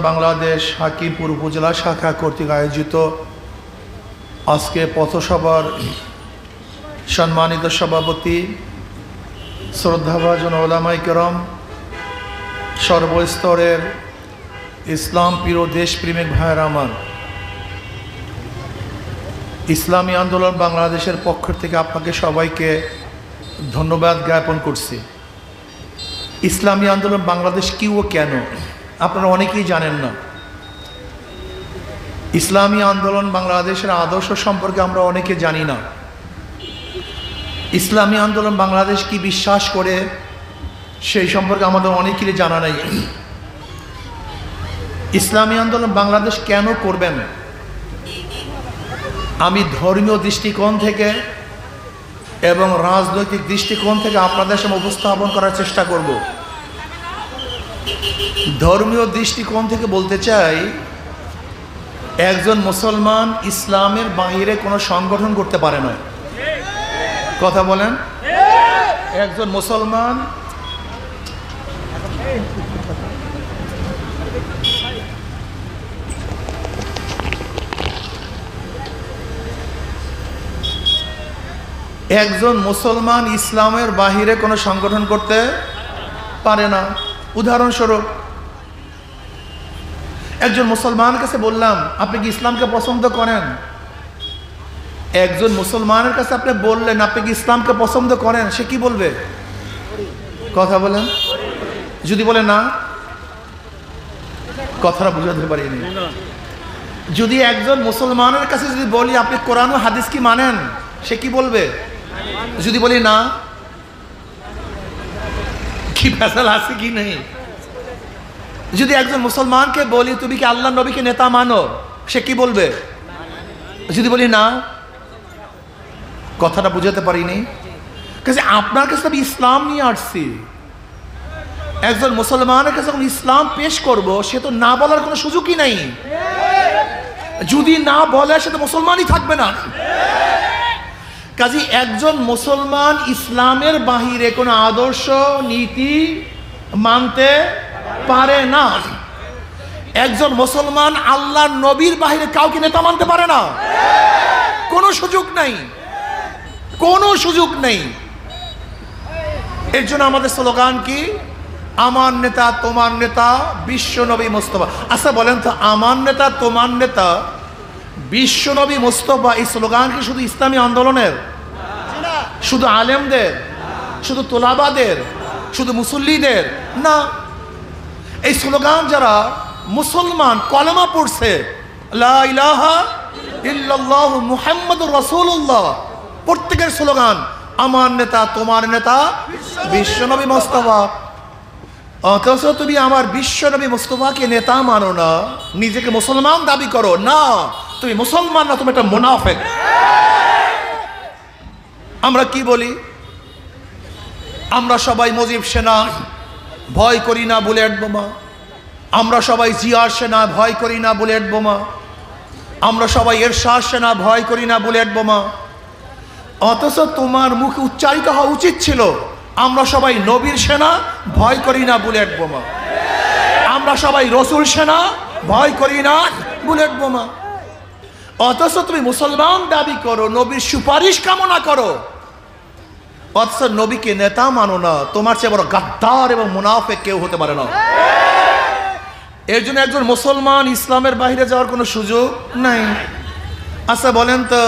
বাংলাদেশ হাকিমপুর উপজেলা শাখা কর্তৃক আয়োজিত আজকে পথসভার সম্মানিত সভাপতি শ্রদ্ধাভাজন ওলামায়ে কেরাম, সর্বস্তরের ইসলাম প্রিয় দেশপ্রেমিক ভাইয়েরা আমার, ইসলামী আন্দোলন বাংলাদেশের পক্ষ থেকে আপনাকে সবাইকে ধন্যবাদ জ্ঞাপন করছি। ইসলামী আন্দোলন বাংলাদেশ কি ও কেন আপনারা অনেকেই জানেন না। ইসলামী আন্দোলন বাংলাদেশের আদর্শ সম্পর্কে আমরা অনেকে জানি না। ইসলামী আন্দোলন বাংলাদেশ কি বিশ্বাস করে সেই সম্পর্কে আমাদের অনেকেরই জানা নেই। ইসলামী আন্দোলন বাংলাদেশ কেন করবেন আমি ধর্মীয় দৃষ্টিকোণ থেকে এবং রাজনৈতিক দৃষ্টিকোণ থেকে আপনাদের সামনে উপস্থাপন করার চেষ্টা করব। ধর্মীয় দৃষ্টিকোণ থেকে বলতে চাই, একজন মুসলমান ইসলামের বাইরে কোনো সংগঠন করতে পারে না। কথা বলেন, একজন মুসলমান ইসলামের বাহিরে কোনো সংগঠন করতে পারে না। উদাহরণস্বরূপ, একজন মুসলমানের কাছে বললাম, আপনি কি ইসলামকে পছন্দ করেন? একজন মুসলমানের কাছে আপনি বললেন, আপনি কি ইসলামকে পছন্দ করেন? সে কি বলবে? কথা বলেন। যদি বলে না, কথাটা বুঝাতে পারিনি। যদি একজন মুসলমানের কাছে যদি বলি, আপনি কোরআন ও হাদিস কি মানেন? সে কি বলবে? যদি বলি না, কি ফেসাল আছে কি নেই? যদি একজন মুসলমানকে বলি, তুমি কি আল্লাহ নবীকে নেতা মানো? সে কি বলবে? যদি বলি না, কথাটা বুঝাতে পারিনি। কাজে আপনার কাছে আমি ইসলাম নিয়ে আসছি। একজন মুসলমানের কাছে যখন ইসলাম পেশ করব, সে তো না বলার কোনো সুযোগই নেই। যদি না বলে, সে তো মুসলমানই থাকবে না। কাজে একজন মুসলমান ইসলামের বাহিরে কোনো আদর্শ নীতি মানতে পারে না। একজন মুসলমান আল্লাহর নবীর বাহিরে কাউকে নেতা মানতে পারে না। কোনো সুযোগ নেই, কোনো সুযোগ নেই। এর জন্য আমাদের স্লোগান কি? আমার নেতা তোমার নেতা বিশ্ব নবী মুস্তফা। আচ্ছা বলেন তো, আমার নেতা তোমার নেতা বিশ্ব নবী মুস্তফা, এই স্লোগান কি শুধু ইসলামী আন্দোলনের? শুধু আলেমদের? শুধু তোলাবাদের? শুধু মুসল্লিদের? না। এই স্লোগান যারা মুসলমান কলেমা পড়ছে, লা ইলাহা ইল্লাল্লাহ মুহাম্মাদুর রাসূলুল্লাহ, প্রত্যেকের স্লোগান আমার নেতা তোমার নেতা বিশ্বনবী মুস্তাফা। অথচ তুমি আমার বিশ্বনবী মুস্তাফাকে নেতা মানো না, নিজেকে মুসলমান দাবি করো না। তুমি মুসলমান না, তুমি একটা মুনাফিক। আমরা কি বলি? আমরা সবাই মুজিব সেনা, ভয় করি না বুলেট বোমা। আমরা সবাই জিয়ার সেনা, ভয় করি না বুলেট বোমা। আমরা সবাই এরশাদ সেনা, ভয় করি না বুলেট বোমা। অথচ তোমার মুখে উচ্চারিত হওয়া উচিত ছিল, আমরা সবাই নবীর সেনা, ভয় করি না বুলেট বোমা। আমরা সবাই রসুল সেনা, ভয় করি না বুলেট বোমা। অথচ তুমি মুসলমান দাবি করো, নবীর সুপারিশ কামনা করো, অথচ নবীকে নেতা মানো না। তোমার চেয়ে বড় গাদ্দার এবং মুনাফিক কেউ হতে পারে না। এর জন্য একজন মুসলমান ইসলামের বাইরে যাওয়ার কোনো সুযোগ নাই। আচ্ছা বলেন তো,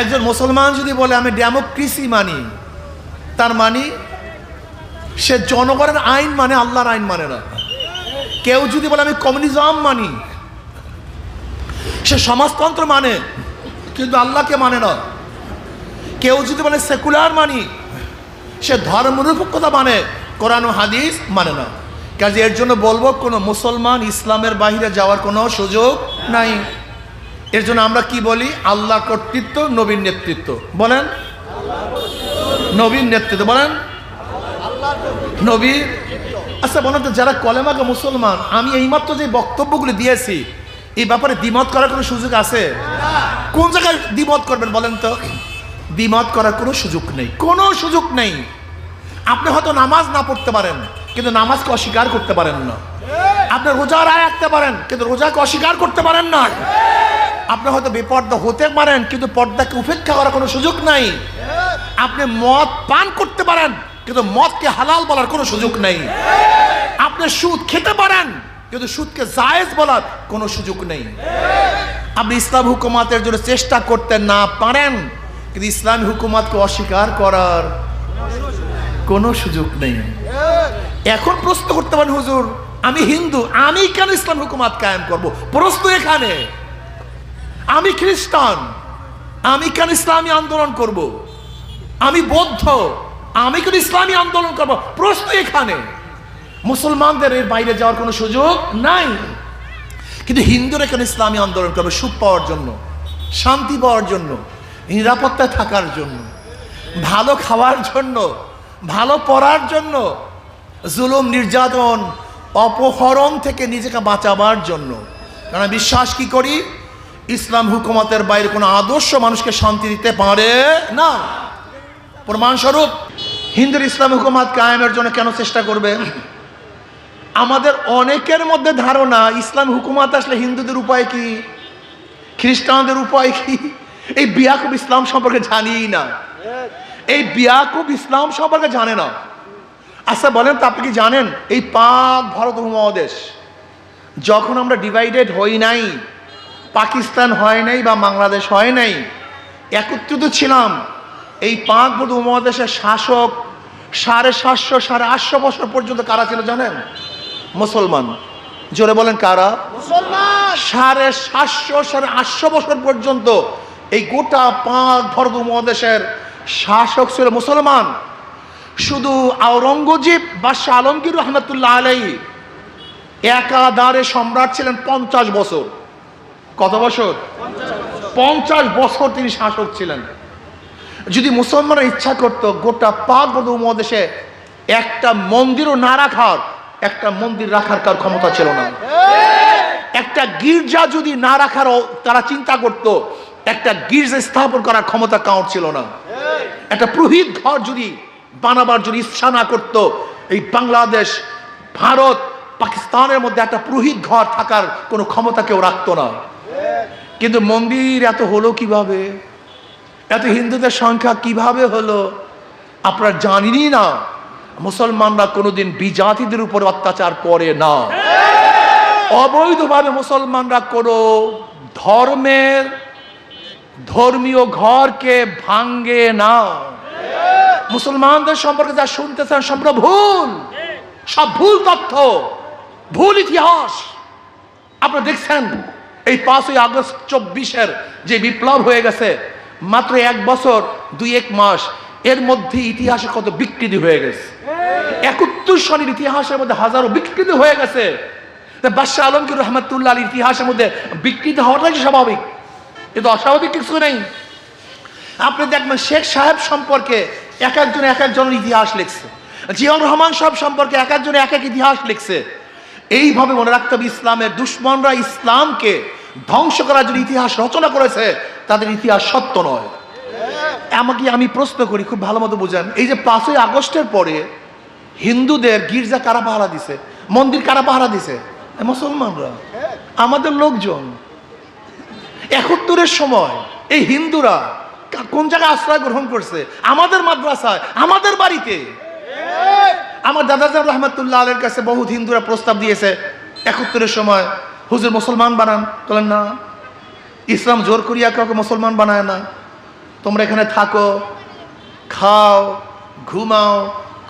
একজন মুসলমান যদি বলে আমি ডেমোক্রেসি মানি, তার মানে সে জনগণের আইন মানে, আল্লাহর আইন মানে না। কেউ যদি বলে আমি কমিউনিজম মানি, সে সমাজতন্ত্র মানে কিন্তু আল্লাহকে মানে না। কেউ যদি বলে সেকুলার মানি, সে ধর্মনিরপেক্ষতা মানে, কোরআন ও হাদিস মানে না। কাজে এর জন্য বলবো, কোনো মুসলমান ইসলামের বাইরে যাওয়ার কোনো সুযোগ নাই। এর জন্য আমরা কি বলি? আল্লাহ কর্তৃত্ব, নবীর নেতৃত্ব। বলেন, নবীর নেতৃত্ব বলেন, নবীর। আচ্ছা বলেন তো, যারা কলেমাকে মুসলমান, আমি এইমাত্র যে বক্তব্যগুলি দিয়েছি, এই ব্যাপারে দ্বিমত করার কোনো সুযোগ আছে? কোন জায়গায় দ্বিমত করবেন বলেন তো? দ্বিমত করার কোনো সুযোগ নেই, কোনো সুযোগ নেই। আপনি হয়তো নামাজ না পড়তে পারেন, কিন্তু নামাজকে অস্বীকার করতে পারেন না। আপনি রোজার আয় রাখতে পারেন, কিন্তু রোজাকে অস্বীকার করতে পারেন না। আপনি হয়তো বেপর্দা হতে পারেন, কিন্তু পর্দাকে উপেক্ষা করার কোনো সুযোগ নাই। আপনি মদ পান করতে পারেন, কিন্তু মদকে হালাল বলার কোনো সুযোগ নেই। আপনি সুদ খেতে পারেন, কিন্তু সুদকে জায়েজ বলার কোনো সুযোগ নেই। আপনি ইসলাম হুকুমাতের জন্য চেষ্টা করতে না পারেন, কিন্তু ইসলামী হুকুমাতকে অস্বীকার করার কোনো সুযোগ নেই। এখন প্রশ্ন করতে পারেন, হুজুর আমি হিন্দু, আমি কেন ইসলাম হুকুমাত কায়েম করব? প্রশ্ন এখানে। আমি খ্রিস্টান, আমি কেন ইসলামী আন্দোলন করব? আমি বৌদ্ধ, আমি কেন ইসলামী আন্দোলন করব? প্রশ্ন এখানে। মুসলমানদের এর বাইরে যাওয়ার কোনো সুযোগ নাই, কিন্তু হিন্দুরা কেন ইসলামী আন্দোলন করবে? সুখ পাওয়ার জন্য, শান্তি পাওয়ার জন্য, নিরাপত্তায় থাকার জন্য, ভালো খাওয়ার জন্য, ভালো পড়ার জন্য, জুলুম নির্যাতন অপহরণ থেকে নিজেকে বাঁচাবার জন্য। কারণ বিশ্বাস কি করি, ইসলাম হুকুমতের বাইরে কোনো আদর্শ মানুষকে শান্তি দিতে পারে না। প্রমাণস্বরূপ হিন্দুর ইসলাম হুকুমত কায়েমের জন্য কেন চেষ্টা করবে? আমাদের অনেকের মধ্যে ধারণা ইসলাম হুকুমত আসলে হিন্দুদের উপায় কি, খ্রিস্টানদের উপায় কি। এই বিয়াকুব ইসলাম সম্পর্কে জানিই না, এই বিয়াকুব ইসলাম সম্পর্কে জানে না। আচ্ছা বলেন তো, আপনি কি জানেন এই পাক ভারত উপমহাদেশ যখন আমরা ডিভাইডেড হই নাই, পাকিস্তান হয় নাই বা বাংলাদেশ হয় নাই, একত্রিত ছিলাম, এই পাক ভারত উপমহাদেশের শাসক 750 850 বছর পর্যন্ত কারা ছিল জানেন? মুসলমান। জোরে বলেন কারা? মুসলমান। 750 850 বছর পর্যন্ত এই গোটা পাক ভারত উপমহাদেশের শাসক ছিল মুসলমান। শুধু আওরঙ্গজেব বাদশাহ আলমগীর রহমতুল্লাহ আলাইহি একাধারে সম্রাট ছিলেন 50 বছর। কত বছর? 50 বছর তিনি শাসক ছিলেন। যদি মুসলমানরা ইচ্ছা করতো, গোটা পাক ভারত উপমহাদেশে একটা মন্দিরও না রাখার, একটা মন্দির রাখার কার ক্ষমতা ছিল না। একটা গির্জা যদি না রাখার তারা চিন্তা করত, একটা গির্জা স্থাপন করার ক্ষমতা কাউর ছিল না। একটা পুরোহিত ঘর যদি বানাবার যদি ইচ্ছা না করত, এই বাংলাদেশ, ভারত, পাকিস্তানের মধ্যে একটা পুরোহিত ঘর থাকার কোনো ক্ষমতা কেউ রাখতো না। কিন্তু মন্দির এত হলো কিভাবে? এত হিন্দুদের সংখ্যা কিভাবে হলো? আপনারা জানেনই না। মুসলমানরা কোনোদিন বিজাতিদের উপর অত্যাচার করে না। অবৈধভাবে মুসলমানরা কোনো ধর্মীয় ঘরকে ভাঙ্গে না। মুসলমানদের সম্পর্কে যা শুনতেছেন সম্পূর্ণ ভুল, সব ভুল তথ্য, ভুল ইতিহাস। আপনারা দেখছেন এই 5ই আগস্ট 24-এর যে বিপ্লব হয়ে গেছে, মাত্র 1 বছর 2-1 মাস এর মধ্যে ইতিহাসে কত বিকৃতি হয়ে গেছে। 71 সনের ইতিহাসের মধ্যে হাজারো বিকৃতি হয়ে গেছে। বাদশাহ আলমগীর রহমতুল্লাহ আলীর ইতিহাসের মধ্যে বিকৃতি হওয়াটাই স্বাভাবিক, কিন্তু অস্বাভাবিক কিছু নেই। আপনি দেখবেন শেখ সাহেব সম্পর্কে এক একজনের ইতিহাস লিখছে, জিয়াউর রহমান সাহেব সম্পর্কে এক একজন এক এক ইতিহাস লিখছে। এইভাবে মনে রাখতে হবে, ইসলামের দুশ্মনরা ইসলামকে ধ্বংস করার জন্য ইতিহাস রচনা করেছে, তাদের ইতিহাস সত্য নয়। আমি প্রশ্ন করি, খুব ভালো মতো বুঝেন, এই যে 5ই আগস্টের পরে হিন্দুদের গির্জা কারা পাহারা দিছে, মন্দির কারা পাহারা দিছে? মুসলমানরা, আমাদের লোকজন। 71-এর সময় এই হিন্দুরা কোন জায়গায় আশ্রয় গ্রহণ করছে? আমাদের মাদ্রাসায়, আমাদের বাড়িতে। আমার দাদাজান রহমতুল্লাহ আলের কাছে বহুত হিন্দুরা প্রস্তাব দিয়েছে 71-এর সময়, হুজুর মুসলমান বানান। বলেন না, ইসলাম জোর করিয়া কাউকে মুসলমান বানায় না। তোমরা এখানে থাকো, খাও, ঘুমাও,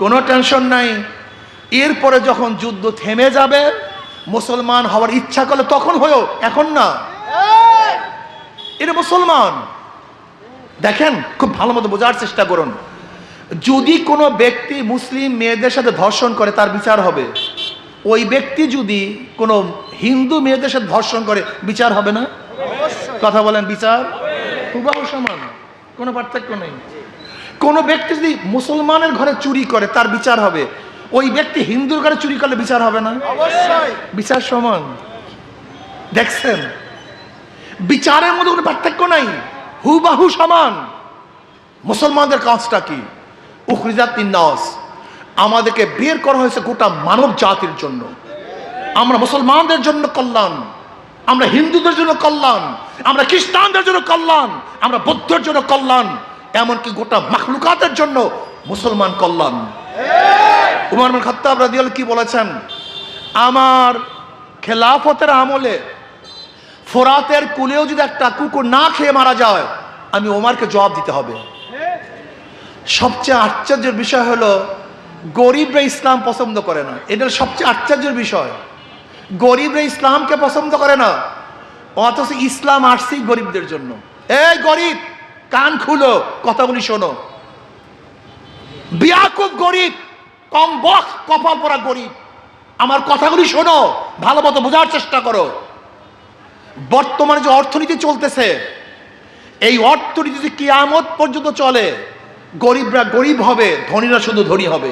কোনো টেনশন নাই। এরপরে যখন যুদ্ধ থেমে যাবে, মুসলমান হওয়ার ইচ্ছা করলে তখন হয়েও, এখন না। এটা মুসলমান। দেখেন, খুব ভালো মতো বোঝার চেষ্টা করুন। যদি কোনো ব্যক্তি মুসলিম মেয়েদের সাথে ধর্ষণ করে, তার বিচার হবে। ওই ব্যক্তি যদি কোনো হিন্দু মেয়েদের সাথে ধর্ষণ করে, বিচার হবে না? কথা বলেন, বিচার হুবহু সমান, কোনো পার্থক্য নেই। কোনো ব্যক্তি যদি মুসলমানের ঘরে চুরি করে, তার বিচার হবে। ওই ব্যক্তি হিন্দুর ঘরে চুরি করলে বিচার হবে না? অবশ্যই বিচার সমান। দেখছেন, বিচারের মধ্যে কোনো পার্থক্য নাই, হুবহু সমান। মুসলমানদের কাজটা কি? উখরিজাত লিন্নাস, আমাদেরকে বের করা হয়েছে গোটা মানব জাতির জন্য। আমরা মুসলমানদের জন্য কল্যাণ, আমরা হিন্দুদের জন্য কল্যাণ, আমরা খ্রিস্টানদের জন্য কল্যাণ, আমরা বৌদ্ধের জন্য কল্যাণ, এমনকি গোটা মাখলুকাতের জন্য মুসলমান কল্যাণ। উমর ইবনে খাত্তাব রাদিয়াল্লাহু কি বলেছেন, আমার খেলাফতের আমলে ফোরাতের কুলেও যদি একটা কুকুর না খেয়ে মারা যায়, আমি ওমরকে জবাব দিতে হবে। সবচেয়ে আশ্চর্যের বিষয় হলো গরিবরা ইসলাম পছন্দ করে না। এটা সবচেয়ে আশ্চর্যের বিষয়, গরিবরা ইসলামকে পছন্দ করে না, অথচ ইসলাম আসছেই গরিবদের জন্য। এই গরিব, কান খুলো, কথাগুলি শোনো। বিয়াকুব গরিব, কম বক কপাল পরা গরিব, আমার কথাগুলি শোনো, ভালো মতো বোঝার চেষ্টা করো। বর্তমানে যে অর্থনীতি চলতেছে, এই অর্থনীতি যদি কিয়ামত পর্যন্ত চলে, গরিবরা গরিব হবে, ধনীরা শুধু ধনী হবে।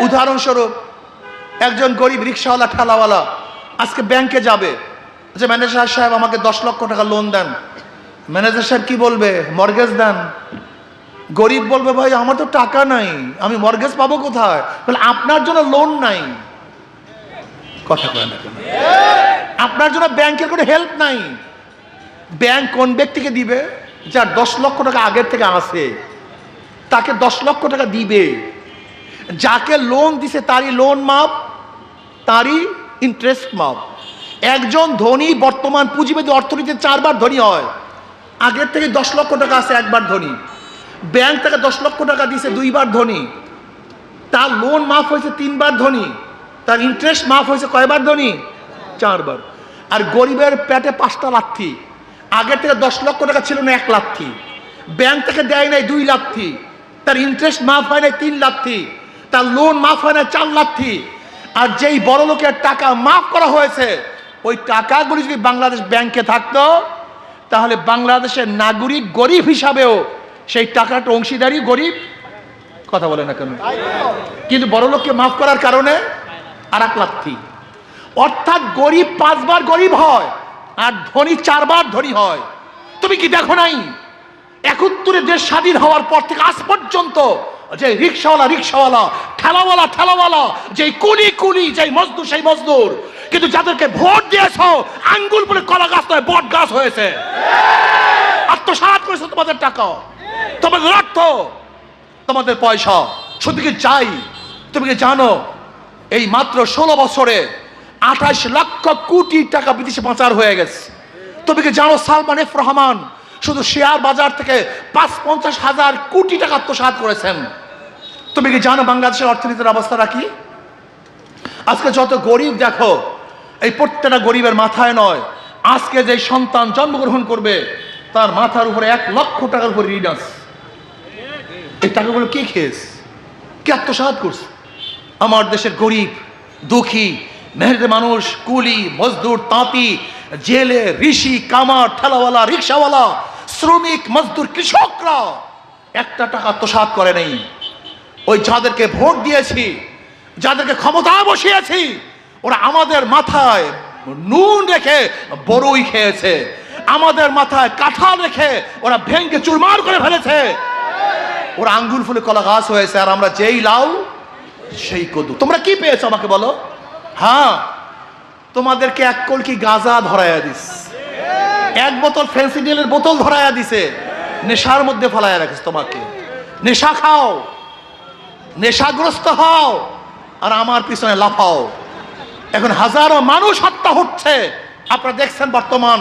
উদাহরণস্বরূপ, একজন গরিব রিক্সাওয়ালা ঠেলাওয়ালা আজকে ব্যাংকে যাবে, যে ম্যানেজার সাহেব আমাকে 10 লক্ষ টাকা লোন দেন। ম্যানেজার সাহেব কি বলবে, মর্গেজ দেন। গরিব বলবে, ভাই আমার তো টাকা নাই, আমি মর্গেজ পাবো কোথায়? বলে আপনার জন্য লোন নাই, কথা কয় না কেন? আপনার জন্য ব্যাংকের কোনো হেল্প নাই। ব্যাংক কোন ব্যক্তিকে দিবে? যার 10 লক্ষ টাকা আগের থেকে আসে, তাকে 10 লক্ষ টাকা দিবে। যাকে লোন দিছে তারই লোন মাপ, তারই ইন্টারেস্ট মাপ। একজন ধনী বর্তমান পুঁজিবাদী অর্থনীতিতে 4 বার ধনী হয়। আগের থেকে 10 লক্ষ টাকা আছে, 1 বার ধনী। ব্যাংক থেকে 10 লক্ষ টাকা দিছে, 2 বার ধনী। তার লোন মাফ হয়েছে 3 বার ধনী, তার ইন্টারেস্ট মাফ হয়েছে কয়বার ধনী? 4 বার। আর গরিবের পেটে 5টা লাথি। আগের থেকে 10 লক্ষ টাকা ছিল না, 1 লাথি। ব্যাংক থেকে দেয় নাই 2 লাথি, তার ইন্টারেস্ট মাফ হয় নাই 3 লাথি, তার লোন মাফ হয় নাই 4 লাথি। আর যেই বড় লোকের টাকা মাফ করা হয়েছে, ওই টাকাগুলি যদি বাংলাদেশ ব্যাংকে থাকতো, তাহলে বাংলাদেশের নাগরিক গরিব হিসাবেও সেই টাকাটা অংশীদারি গরিব, কথা বলে না কেন? কিন্তু বড় লোককে মাফ করার কারণে আর 1 লাথি। অর্থাৎ গরিব 5 বার গরিব হয়, আর ধনী 4 বার ধনী হয়। তুমি কি দেখো নাই 71-এ দেশ স্বাধীন হওয়ার পর থেকে আজ পর্যন্ত যে রিক্সাওয়ালা ঠেলাওয়ালা, যে কুলি, যে মজদুর সেই মজদুর, কিন্তু যাদেরকে ভোট দিয়েছ আঙ্গুল বলে কলা গাছ নয়, বট গাছ হয়েছে। আত্মসাৎ করেছে তোমাদের টাকা, তোমাদের অর্থ, তোমাদের পয়সা। শুধু কি চাই, তুমি কি জানো এই মাত্র 16 বছরে 28 লক্ষ কোটি টাকা বিদেশে পাচার হয়ে গেছে? তুমি কি জানো সালমান এফ রহমান শুধু শেয়ার বাজার থেকে 50 হাজার কোটি টাকা আত্মসাৎ করেছেন? তুমি কি জানো বাংলাদেশের অর্থনীতির অবস্থাটা কি? আজকে যত গরিব দেখো, এই প্রত্যেকটা গরিবের মাথায় নয়, আজকে যে সন্তান জন্মগ্রহণ করবে তার মাথার উপরে 1 লক্ষ টাকার উপরে ঋণ আছে। এই টাকাগুলো কে খেয়েছে, কে আত্মসাৎ করছে? আমার দেশের গরিব, দুঃখী, মেহনতি মানুষ, কুলি, মজদুর, তাঁতি, জেলে, ঋষি, কামার, ঠেলাওয়ালা, রিক্সাওয়ালা, শ্রমিক, মজদুর, কৃষকরা একটা টাকা আত্মসাৎ করে নেই। ওই যাদেরকে ভোট দিয়েছি, যাদেরকে ক্ষমতা বসিয়েছি, ওরা আমাদের মাথায় নুন রেখে বড়ই খেয়েছে, আমাদের মাথায় কাঁঠাল রেখে ওরা ভেঙ্গে চুরমার করে ফেলেছে। ওরা আঙ্গুল ফুলে কলা গাছ হয়েছে, আর আমরা যেই লাউ সেই কদু। তোমরা কি পেয়েছো আমাকে বলো? হ্যাঁ, তোমাদেরকে 1 কলকি গাঁজা ধরাইয়া দিস, 1 বোতল ফেন্সিডিলের বোতল ধরাইয়া দিছে, নেশার মধ্যে ফলাইয়া রাখিস। তোমাকে নেশা খাও, নেশাগ্রস্ত হও, আর আমার পিছনে লাফাও। এখন হাজারো মানুষ হত্যা হচ্ছে, আপনারা দেখছেন বর্তমান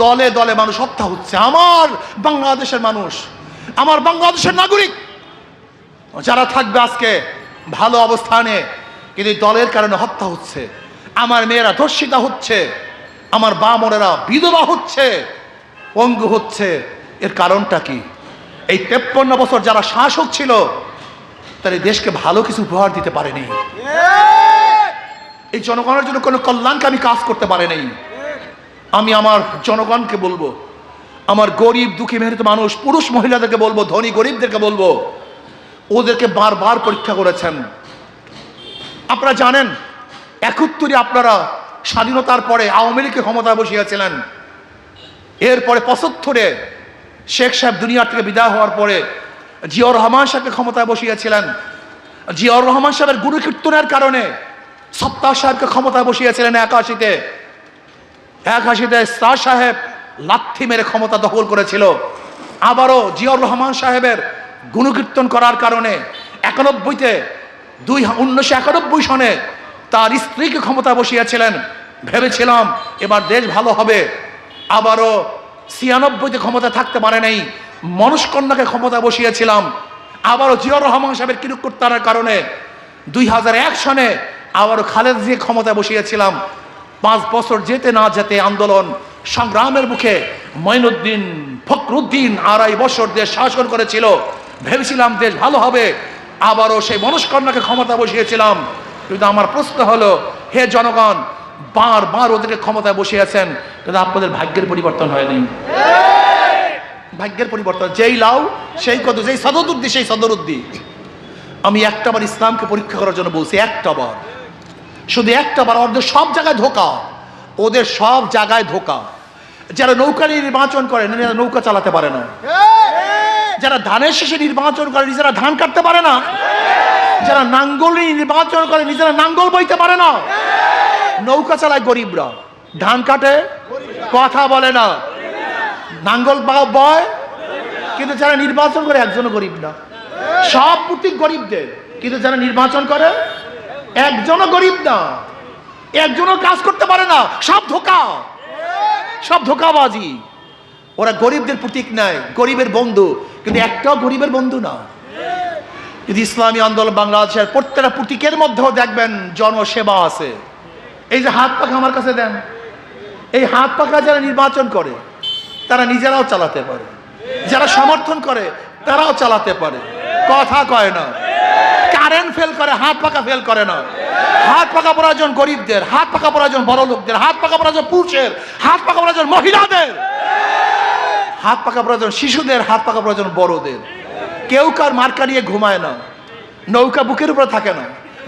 দলে দলে মানুষ হত্যা হচ্ছে। আমার বাংলাদেশের মানুষ, আমার বাংলাদেশের নাগরিক যারা থাকবে আজকে ভালো অবস্থানে, কিন্তু দলের কারণে হত্যা হচ্ছে। আমার মেয়েরা ধর্ষিতা হচ্ছে, আমার বামনেরা বিধবা হচ্ছে, পঙ্গু হচ্ছে। এর কারণটা কি? এই 53 বছর যারা শাসক ছিল, তারা দেশকে ভালো কিছু উপহার দিতে পারেনি। এই জনগণের জন্য কোনো কল্যাণকামী কাজ করতে পারেনি। আমি আমার জনগণকে বলবো, আমার গরিব, দুঃখী, মেহনতি মানুষ, পুরুষ মহিলাদেরকে বলবো, ধনী গরিবদেরকে বলবো, ওদেরকে বারবার পরীক্ষা করেছেন। আপনারা জানেন 71-এ আপনারা স্বাধীনতার পরে আওয়ামী লীগকে ক্ষমতায় বসিয়েছিলেন। এরপরে 75-এ শেখ সাহেব দুনিয়া থেকে বিদায় হওয়ার পরে জিয়াউর রহমান সাহেবকে ক্ষমতায় বসিয়েছিলেন। জিয়াউর রহমান সাহেবের গুরু কীর্তনের কারণে সত্তার সাহেবকে ক্ষমতায় বসিয়েছিলেন 81-তে। 81-তে শাহ সাহেব লাথি মেরে ক্ষমতা দখল করেছিল। আবারও জিয়াউর রহমান সাহেবের গুণকীর্তন করার কারণে 91-তে 1991 সনে তার স্ত্রীকে ক্ষমতা বসিয়েছিলেন। ভেবেছিলাম এবার দেশ ভালো হবে। আবারও 96-তে ক্ষমতা থাকতে পারে নাই, মনুষ্কন্যাকে ক্ষমতা বসিয়েছিলাম। আবারও জিয়াউর রহমান সাহেবের কিরুক্কর্তার কারণে 2001 সনে আবারও খালেদা জিয়া ক্ষমতা বসিয়েছিলাম। 5 বছর যেতে না যেতে আন্দোলন সংগ্রামের মুখে মঈনুদ্দিন ফখরুদ্দিন 2.5 বছর দেশ শাসন করেছিল। ভেবেছিলাম দেশ ভালো হবে। আবারও সেই মনুষ্কন্যাকে ক্ষমতা বসিয়েছিলাম। কিন্তু আমার প্রশ্ন হলো, হে জনগণ, বারবার ওদেরকে ক্ষমতায় বসিয়েছেন, কিন্তু আপনাদের ভাগ্যের পরিবর্তন হয়নি। ভাগ্যের পরিবর্তন, যেই লাউ সেই কত, যেই সদরুদ্দি সেই সদরুদ্দি। আমি একটাবার ইসলামকে পরীক্ষা করার জন্য বলছি, একটাবার, শুধু একটাবার। ওদের সব জায়গায় ধোকা, ওদের সব জায়গায় ধোকা। যারা নৌকা নিয়ে নির্বাচন করে নিজেরা নৌকা চালাতে পারে না, যারা ধানের শেষে নির্বাচন করে নিজেরা ধান কাটতে পারে না, যারা নাঙ্গল নিয়ে নির্বাচন করে নিজেরা নাঙ্গল বইতে পারে না। নৌকা চালায় গরিবরা, ধান কাটে কথা বলে না, নাঙ্গল বয়, কিন্তু যারা নির্বাচন করে একজনও গরিব না। সব প্রতীক গরিবদের, কিন্তু যারা নির্বাচন করে একজনও গরিব না, একজনও কাজ করতে পারে না। সব ধোকা, সব ধোকাবাজি। ওরা গরিবদের প্রতীক নাই, গরিবের বন্ধু, কিন্তু একটাও গরিবের বন্ধু না। যদি ইসলামী আন্দোলন বাংলাদেশের প্রত্যেকটা প্রতীকের মধ্যেও দেখবেন জনসেবা আছে। এই যে হাত পাখা আমার কাছে দেন, এই হাত পাখা যারা নির্বাচন করে তারা নিজেরাও চালাতে পারে, যারা সমর্থন করে তারাও চালাতে পারে, কথা কয় না। কারেন্ট ফেল করে, হাত পাখা ফেল করে না। হাত পাখা প্রয়োজন গরিবদের, হাত পাখা প্রয়োজন বড় লোকদের, হাত পাখা প্রয়োজন পুরুষের, হাত পাখা প্রয়োজন মহিলাদের, হাত পাখা প্রয়োজন শিশুদের, হাত পাখা প্রয়োজন বড়দের। কেউ কার মার্কা নিয়ে ঘুমায় না, নৌকা বুকের উপরে থাকে না,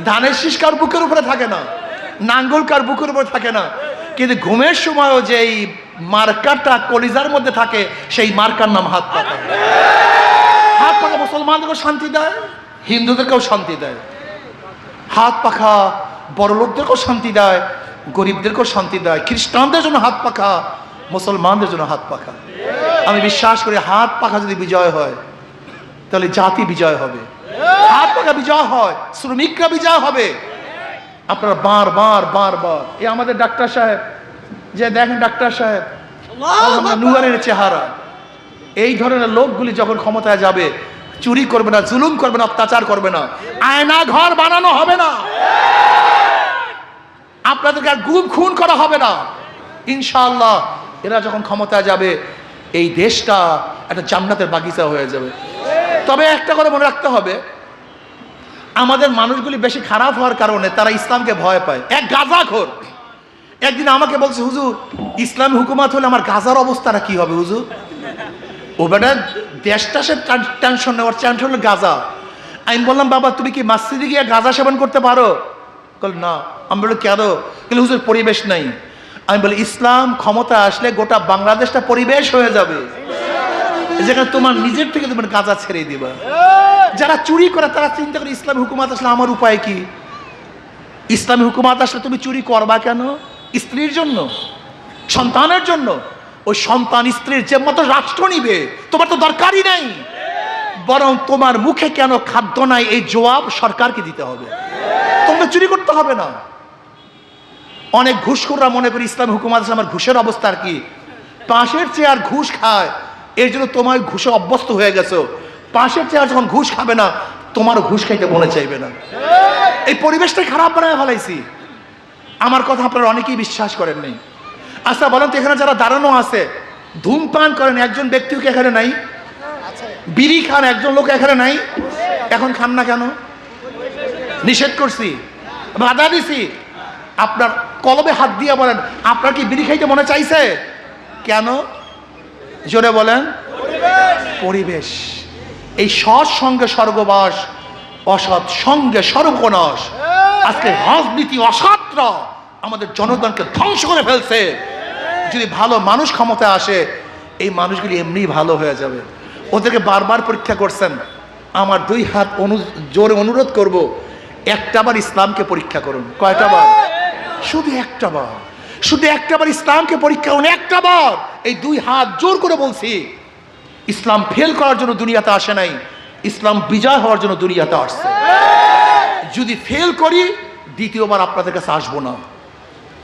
ধানের শীষ কার বুকের উপরে থাকে না, নাঙ্গল কার বুকের উপরে থাকে না, কিন্তু ঘুমের সময়ও যে এই মার্কাটা কলিজার মধ্যে থাকে, সেই মার্কার নাম হাত পাখা। হাত পাখা মুসলমানদেরকেও শান্তি দেয়, হিন্দুদেরকেও শান্তি দেয়। হাত পাখা বড় লোকদেরকেও শান্তি দেয়, গরিবদেরকেও শান্তি দেয়। খ্রিস্টানদের জন্য হাত পাখা, মুসলমানদের জন্য হাত পাখা। আমি বিশ্বাস করি হাত পাখা যদি বিজয় হয় তাহলে জাতি বিজয় হবে। হাত পাখা বিজয় হয়, শ্রমিকরা বিজয় হবে। আপনারা বারবার বারবার, এই আমাদের ডাক্তার সাহেব যে দেখেন, ডাক্তার সাহেব নুয়ারের চেহারা, এই ধরনের লোকগুলি যখন ক্ষমতায় যাবে, চুরি করবে না, জুলুম করবে না, অত্যাচার করবে না, আয়না ঘর বানানো হবে না, আপনাদেরকে আর গুম খুন করা হবে না। ইনশাআল্লাহ এরা যখন ক্ষমতায় যাবে, এই দেশটা একটা জান্নাতের বাগিচা হয়ে যাবে। তবে একটা কথা মনে রাখতে হবে, আমাদের মানুষগুলি বেশি খারাপ হওয়ার কারণে তারা ইসলামকে ভয় পায়। এক গাঁজাখোর একদিন আমাকে বলছে, হুজুর ইসলামী হুকুমত হলে আমার গাঁজার অবস্থাটা কি হবে হুজুর? ও বেটা দেশটা সে টেনশন নেওয়ার, টেনশন হলো গাঁজা। আমি বললাম, বাবা তুমি কি মসজিদে গিয়ে গাঁজা সেবন করতে পারো? বল না। আমি বললো কেন? কিন্তু হুজুর পরিবেশ নাই। আমি বলি ইসলাম ক্ষমতা আসলে গোটা বাংলাদেশটা পরিবেশ হয়ে যাবে, যেখানে তোমার নিজের থেকে তুমি গাঁজা ছেড়ে দিবা। যারা চুরি করে তারা চিন্তা করে ইসলামী হুকুমত আসলে আমার উপায় কি? ইসলামী হুকুমত আসলে তুমি চুরি করবা কেন? স্ত্রীর জন্য, সন্তানের জন্য। ওই সন্তান স্ত্রীর যে মতো রাষ্ট্র নিবে তোমার তো দরকারই নাই, বরং তোমার মুখে কেন খাদ্য নাই এই জবাব সরকারকে দিতে হবে। তোমাকে চুরি করতে হবে না। অনেক ঘুষখোররা মনে করি ইসলামী হুকুমত আসলে আমার ঘুষের অবস্থা আর কি, পাশের চেয়ার ঘুষ খায়, এর জন্য তোমার ঘুষে অভ্যস্ত হয়ে গেছো। পাশের চেয়ার যখন ঘুষ খাবে না, তোমারও ঘুষ খাইতে মনে চাইবে না। এই পরিবেশটাই খারাপ বানায় ফেলাইছি। আমার কথা আপনারা অনেকেই বিশ্বাস করেন নাই। আচ্ছা বলেন তো, এখানে যারা দাঁড়ানো আছে ধূমপান করেন একজন ব্যক্তিও কি এখানে নাই? বিড়ি খান একজন লোক এখানে নাই? এখন খান না কেন? নিষেধ করছি, বাধা দিছি। আপনার কলবে হাত দিয়ে বলেন, আপনার কি বিড়ি খাইতে মনে চাইছে? কেন? জোরে বলেন। পরিবেশ। এই সৎ সঙ্গে স্বর্গবাস, অসৎ সঙ্গে সর্বনাশ। আজকে রাজনীতি অসৎরা আমাদের জনগণকে ধ্বংস করে ফেলছে। যদি ভালো মানুষ ক্ষমতায় আসে, এই মানুষগুলি এমনি ভালো হয়ে যাবে। ওদেরকে বারবার পরীক্ষা করছেন। আমার 2 হাত জোরে অনুরোধ করব, একটা বার ইসলামকে পরীক্ষা করুন। কয়টা বার? শুধু একটা বার, শুধু একটা বার ইসলামকে পরীক্ষা করুন, একটা বার। এই দুই হাত জোর করে বলছি, ইসলাম ফেল করার জন্য দুনিয়াতে আসে নাই, ইসলাম বিজয় হওয়ার জন্য দুনিয়াতে আসছে। যদি ফেল করি দ্বিতীয়বার আপনাদের কাছে আসবো না,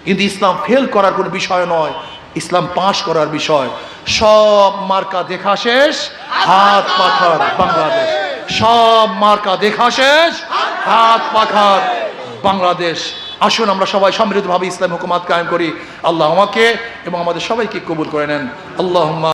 কিন্তু ইসলাম ফেল করার কোনো বিষয় নয়, ইসলাম পাশ করার বিষয়। সব মার্কা দেখা শেষ, হাত পাখার বাংলাদেশ। সব মার্কা দেখা শেষ, হাত পাখার বাংলাদেশ। আসুন আমরা সবাই সমৃদ্ধভাবে ইসলাম হুকুমাত কায়েম করি। আল্লাহ আমাকে এবং আমাদের সবাইকে কবুল করে নেন। আল্লাহুম্মা